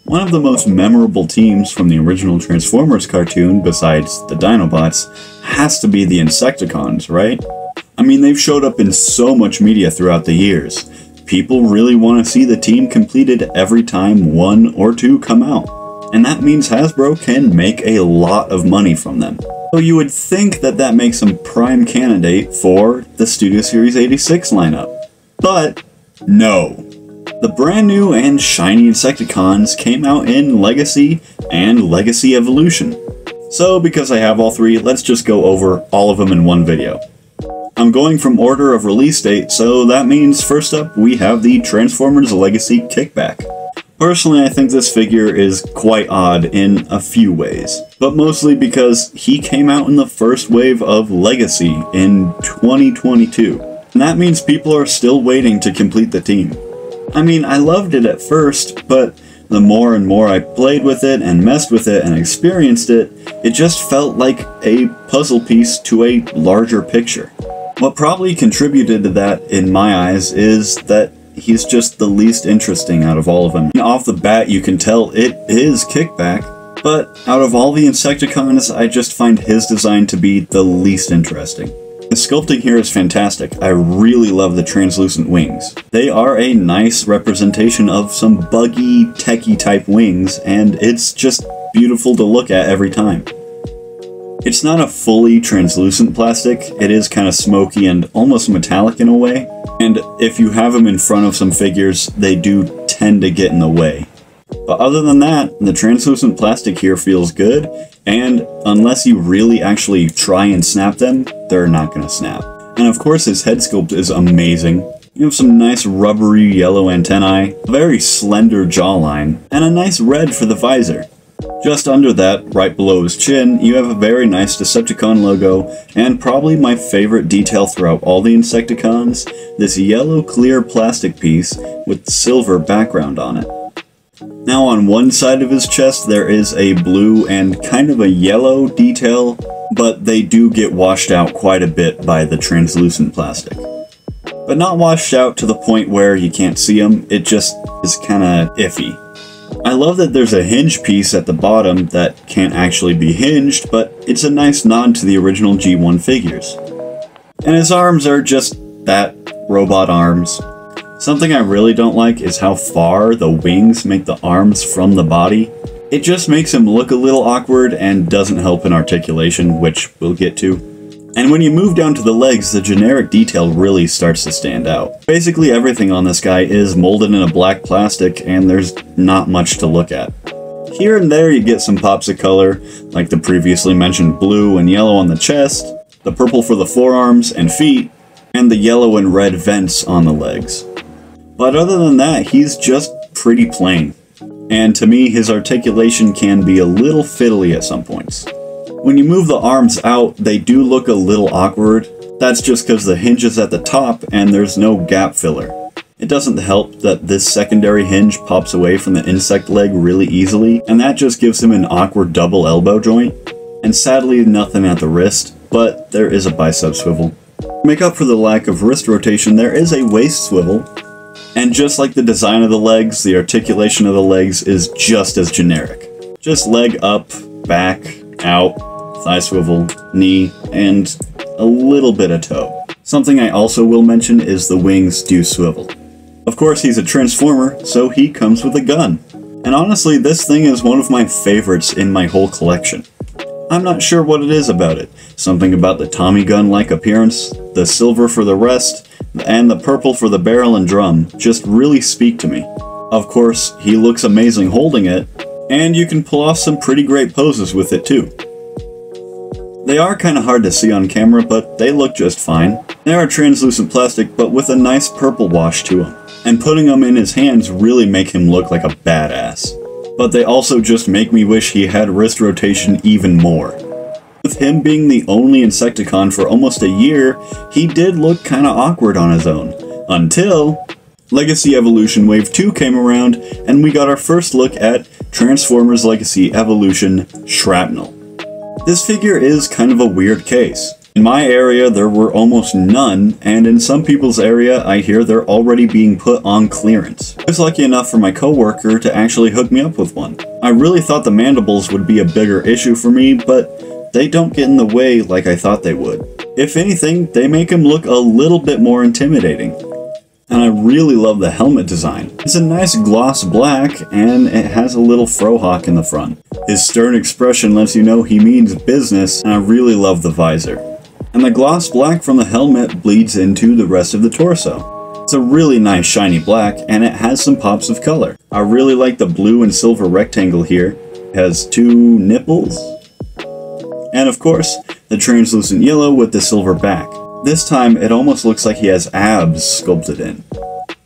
One of the most memorable teams from the original Transformers cartoon, besides the Dinobots, has to be the Insecticons, right? I mean, they've showed up in so much media throughout the years. People really want to see the team completed every time 1 or 2 come out. And that means Hasbro can make a lot of money from them. So you would think that that makes them prime candidate for the Studio Series 86 lineup. But no. The brand new and shiny Insecticons came out in Legacy and Legacy Evolution. So because I have all 3, let's just go over all of them in one video. I'm going from order of release date, so that means first up we have the Transformers Legacy Kickback. Personally, I think this figure is quite odd in a few ways, but mostly because he came out in the first wave of Legacy in 2022. And that means people are still waiting to complete the team. I mean, I loved it at first, but the more and more I played with it and messed with it and experienced it, it just felt like a puzzle piece to a larger picture. What probably contributed to that, in my eyes, is that he's just the least interesting out of all of them. Off the bat, you can tell it is Kickback, but out of all the Insecticons, I just find his design to be the least interesting. The sculpting here is fantastic. I really love the translucent wings. They are a nice representation of some buggy, techie type wings, and it's just beautiful to look at every time. It's not a fully translucent plastic, it is kind of smoky and almost metallic in a way, and if you have them in front of some figures, they do tend to get in the way. But other than that, the translucent plastic here feels good, and unless you really actually try and snap them, they're not going to snap. And of course his head sculpt is amazing. You have some nice rubbery yellow antennae, a very slender jawline, and a nice red for the visor. Just under that, right below his chin, you have a very nice Decepticon logo, and probably my favorite detail throughout all the Insecticons, this yellow clear plastic piece with silver background on it. Now on one side of his chest there is a blue and kind of a yellow detail, but they do get washed out quite a bit by the translucent plastic. But not washed out to the point where you can't see them, it just is kinda iffy. I love that there's a hinge piece at the bottom that can't actually be hinged, but it's a nice nod to the original G1 figures. And his arms are just that, robot arms. Something I really don't like is how far the wings make the arms from the body. It just makes him look a little awkward and doesn't help in articulation, which we'll get to. And when you move down to the legs, the generic detail really starts to stand out. Basically everything on this guy is molded in a black plastic, and there's not much to look at. Here and there you get some pops of color, like the previously mentioned blue and yellow on the chest, the purple for the forearms and feet, and the yellow and red vents on the legs. But other than that, he's just pretty plain. And to me, his articulation can be a little fiddly at some points. When you move the arms out, they do look a little awkward. That's just because the hinge is at the top and there's no gap filler. It doesn't help that this secondary hinge pops away from the insect leg really easily, and that just gives him an awkward double elbow joint. And sadly, nothing at the wrist, but there is a bicep swivel. To make up for the lack of wrist rotation, there is a waist swivel. And just like the design of the legs, the articulation of the legs is just as generic. Just leg up, back, out, thigh swivel, knee, and a little bit of toe. Something I also will mention is the wings do swivel. Of course, he's a Transformer, so he comes with a gun. And honestly, this thing is one of my favorites in my whole collection. I'm not sure what it is about it. Something about the Tommy gun-like appearance, the silver for the rest, and the purple for the barrel and drum just really speak to me. Of course, he looks amazing holding it, and you can pull off some pretty great poses with it too. They are kinda hard to see on camera, but they look just fine. They are translucent plastic, but with a nice purple wash to them. And putting them in his hands really make him look like a badass. But they also just make me wish he had wrist rotation even more. With him being the only Insecticon for almost a year, he did look kinda awkward on his own. Until Legacy Evolution Wave 2 came around, and we got our first look at Transformers Legacy Evolution Shrapnel. This figure is kind of a weird case. In my area, there were almost none, and in some people's area, I hear they're already being put on clearance. I was lucky enough for my coworker to actually hook me up with one. I really thought the mandibles would be a bigger issue for me, but they don't get in the way like I thought they would. If anything, they make him look a little bit more intimidating. And I really love the helmet design. It's a nice gloss black, and it has a little frohawk in the front. His stern expression lets you know he means business, and I really love the visor. And the gloss black from the helmet bleeds into the rest of the torso. It's a really nice shiny black, and it has some pops of color. I really like the blue and silver rectangle here. It has 2 nipples. And of course, the translucent yellow with the silver back. This time, it almost looks like he has abs sculpted in.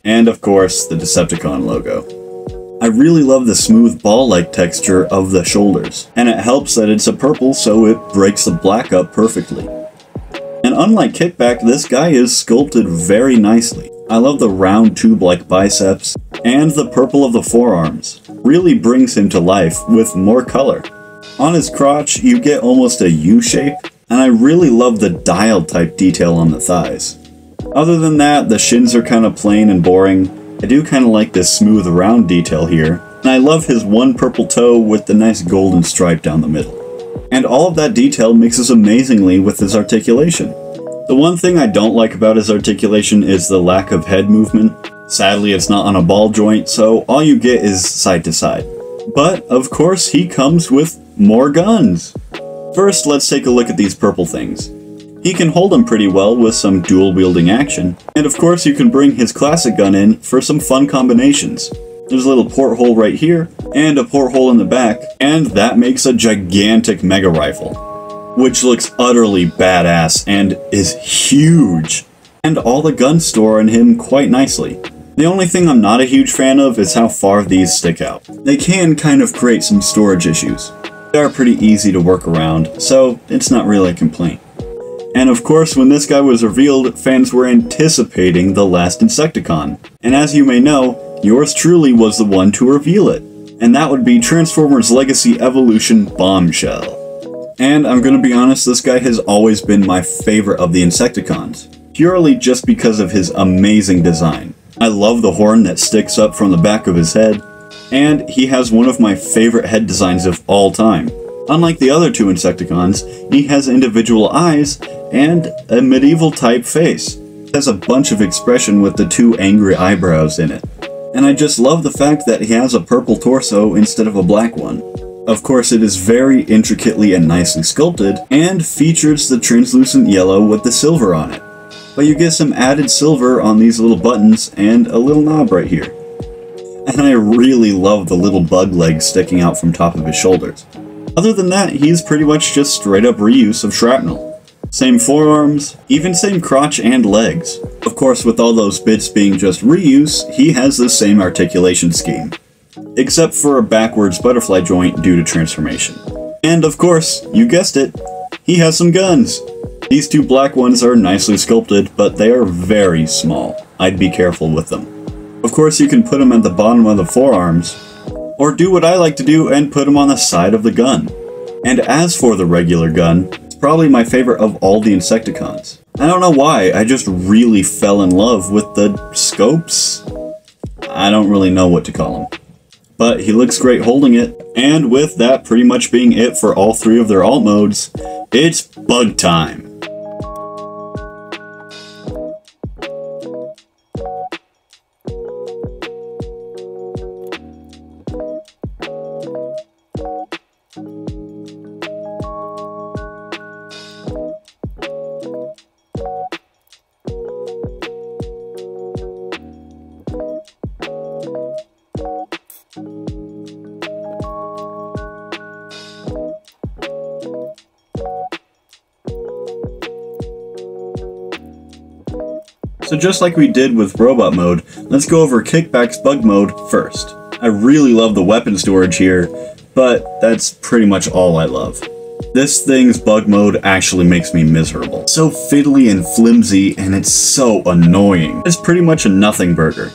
And of course, the Decepticon logo. I really love the smooth ball-like texture of the shoulders, and it helps that it's a purple so it breaks the black up perfectly. And unlike Kickback, this guy is sculpted very nicely. I love the round tube-like biceps, and the purple of the forearms. Really brings him to life with more color. On his crotch, you get almost a U shape, and I really love the dial type detail on the thighs. Other than that, the shins are kind of plain and boring. I do kind of like this smooth round detail here, and I love his one purple toe with the nice golden stripe down the middle. And all of that detail mixes amazingly with his articulation. The one thing I don't like about his articulation is the lack of head movement. Sadly, it's not on a ball joint, so all you get is side to side. But, of course, he comes with more guns! First, let's take a look at these purple things. He can hold them pretty well with some dual-wielding action, and of course you can bring his classic gun in for some fun combinations. There's a little porthole right here, and a porthole in the back, and that makes a gigantic mega rifle, which looks utterly badass and is huge, and all the guns store in him quite nicely. The only thing I'm not a huge fan of is how far these stick out. They can kind of create some storage issues. They are pretty easy to work around, so it's not really a complaint. And of course, when this guy was revealed, fans were anticipating the last Insecticon. And as you may know, yours truly was the one to reveal it. And that would be Transformers Legacy Evolution Bombshell. And I'm gonna be honest, this guy has always been my favorite of the Insecticons, purely just because of his amazing design. I love the horn that sticks up from the back of his head, and he has one of my favorite head designs of all time. Unlike the other 2 Insecticons, he has individual eyes and a medieval type face. It has a bunch of expression with the 2 angry eyebrows in it. And I just love the fact that he has a purple torso instead of a black one. Of course, it is very intricately and nicely sculpted, and features the translucent yellow with the silver on it. But you get some added silver on these little buttons and a little knob right here. And I really love the little bug legs sticking out from top of his shoulders. Other than that, he's pretty much just straight up reuse of Shrapnel. Same forearms, even same crotch and legs. Of course, with all those bits being just reuse, he has the same articulation scheme. Except for a backwards butterfly joint due to transformation. And of course, you guessed it, he has some guns! These 2 black ones are nicely sculpted, but they are very small. I'd be careful with them. Of course, you can put them at the bottom of the forearms, or do what I like to do and put them on the side of the gun. And as for the regular gun, it's probably my favorite of all the Insecticons. I don't know why, I just really fell in love with the scopes? I don't really know what to call them. But he looks great holding it, and with that pretty much being it for all 3 of their alt modes, it's bug time! So just like we did with Robot Mode, let's go over Kickback's Bug Mode first. I really love the weapon storage here, but that's pretty much all I love. This thing's Bug Mode actually makes me miserable. So fiddly and flimsy, and it's so annoying. It's pretty much a nothing burger.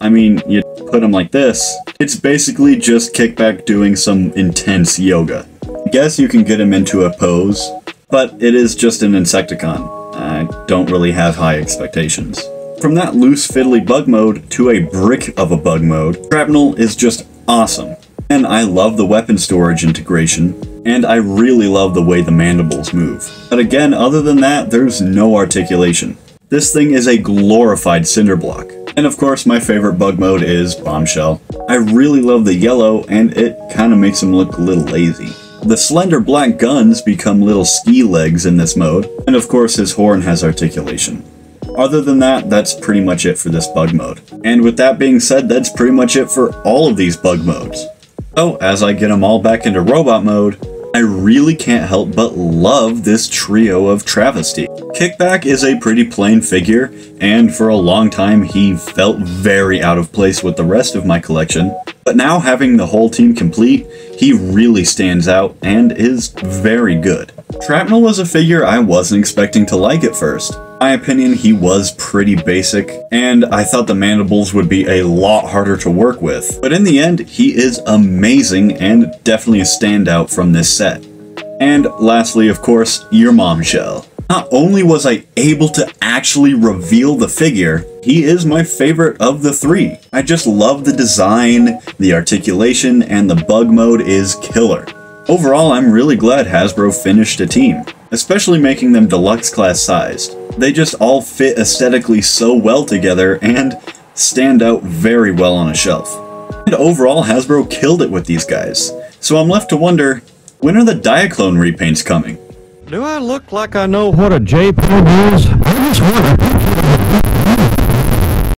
I mean, you put him like this, it's basically just Kickback doing some intense yoga. I guess you can get him into a pose, but it is just an Insecticon. I don't really have high expectations. From that loose fiddly bug mode to a brick of a bug mode, Shrapnel is just awesome. And I love the weapon storage integration, and I really love the way the mandibles move. But again, other than that, there's no articulation. This thing is a glorified cinder block. And of course, my favorite bug mode is Bombshell. I really love the yellow, and it kind of makes him look a little lazy. The slender black guns become little ski legs in this mode, and of course his horn has articulation. Other than that, that's pretty much it for this bug mode. And with that being said, that's pretty much it for all of these bug modes. So, as I get them all back into robot mode, I really can't help but love this trio of travesty. Kickback is a pretty plain figure, and for a long time he felt very out of place with the rest of my collection, but now having the whole team complete, he really stands out and is very good. Shrapnel was a figure I wasn't expecting to like at first. In my opinion, he was pretty basic, and I thought the mandibles would be a lot harder to work with. But in the end, he is amazing and definitely a standout from this set. And lastly, of course, your Bombshell. Not only was I able to actually reveal the figure, he is my favorite of the three. I just love the design, the articulation, and the bug mode is killer. Overall, I'm really glad Hasbro finished a team, especially making them deluxe class sized. They just all fit aesthetically so well together and stand out very well on a shelf. And overall, Hasbro killed it with these guys. So I'm left to wonder, when are the Diaclone repaints coming? Do I look like I know what a JPEG is? I just wonder.